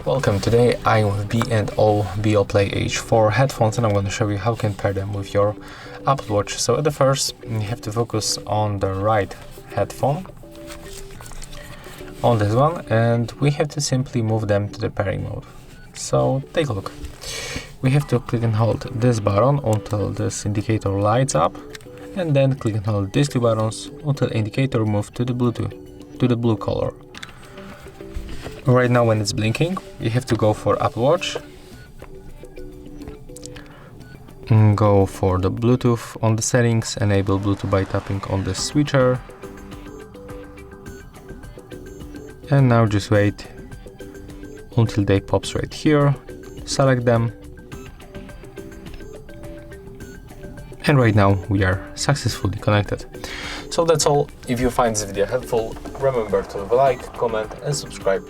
Welcome, today I'm with B&O Beoplay H4 headphones, and I'm going to show you how you can pair them with your Apple Watch. So at the first, you have to focus on the right headphone, on this one, and we have to simply move them to the pairing mode. So take a look. We have to click and hold this button until this indicator lights up, and then click and hold these two buttons until indicator moves to the Bluetooth, to the blue color. Right now when it's blinking, you have to go for Apple Watch, and go for the Bluetooth on the settings, enable Bluetooth by tapping on the switcher, and now just wait until they pops right here, select them, and right now we are successfully connected. So that's all. If you find this video helpful, remember to leave a like, comment and subscribe.